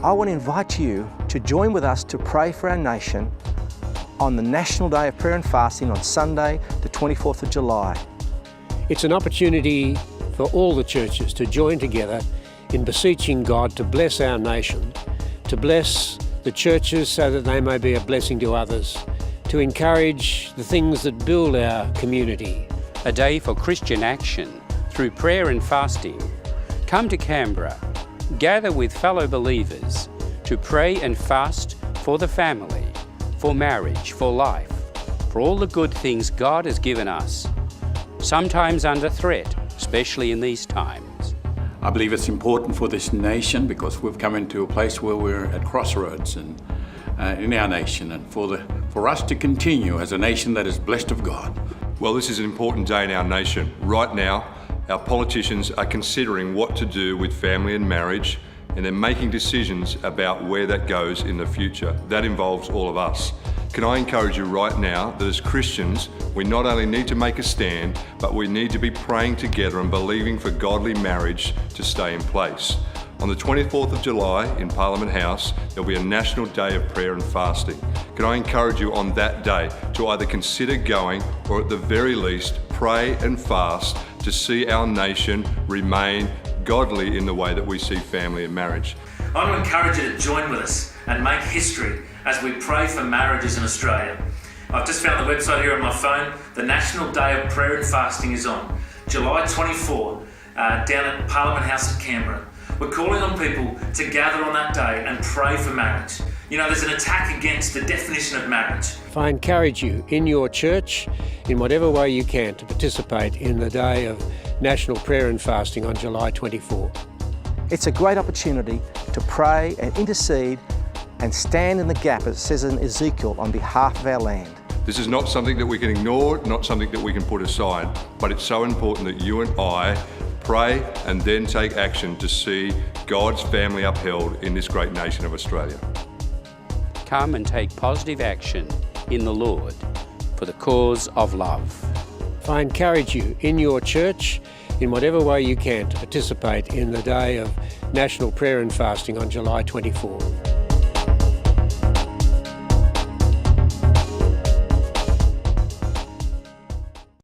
I want to invite you to join with us to pray for our nation on the National Day of Prayer and Fasting on Sunday, the 24th of July. It's an opportunity for all the churches to join together in beseeching God to bless our nation, to bless the churches so that they may be a blessing to others, to encourage the things that build our community. A day for Christian action through prayer and fasting. Come to Canberra, gather with fellow believers to pray and fast for the family, for marriage, for life, for all the good things God has given us, sometimes under threat, especially in these times. I believe it's important for this nation because we've come into a place where we're at crossroads and in our nation, and for us to continue as a nation that is blessed of God. Well, this is an important day in our nation. Right now, our politicians are considering what to do with family and marriage, and they're making decisions about where that goes in the future. That involves all of us. Can I encourage you right now that as Christians, we not only need to make a stand, but we need to be praying together and believing for godly marriage to stay in place. On the 24th of July in Parliament House, there'll be a National Day of Prayer and Fasting. Can I encourage you on that day to either consider going or at the very least pray and fast to see our nation remain godly in the way that we see family and marriage. I want to encourage you to join with us and make history as we pray for marriages in Australia. I've just found the website here on my phone. The National Day of Prayer and Fasting is on July 24 down at Parliament House at Canberra. We're calling on people to gather on that day and pray for marriage. You know, there's an attack against the definition of marriage. I encourage you in your church, in whatever way you can, to participate in the day of National Prayer and Fasting on July 24. It's a great opportunity to pray and intercede and stand in the gap, as it says in Ezekiel, on behalf of our land. This is not something that we can ignore, not something that we can put aside, but it's so important that you and I pray and then take action to see God's family upheld in this great nation of Australia. Come and take positive action in the Lord for the cause of love. I encourage you in your church, in whatever way you can, to participate in the day of National Prayer and Fasting on July 24.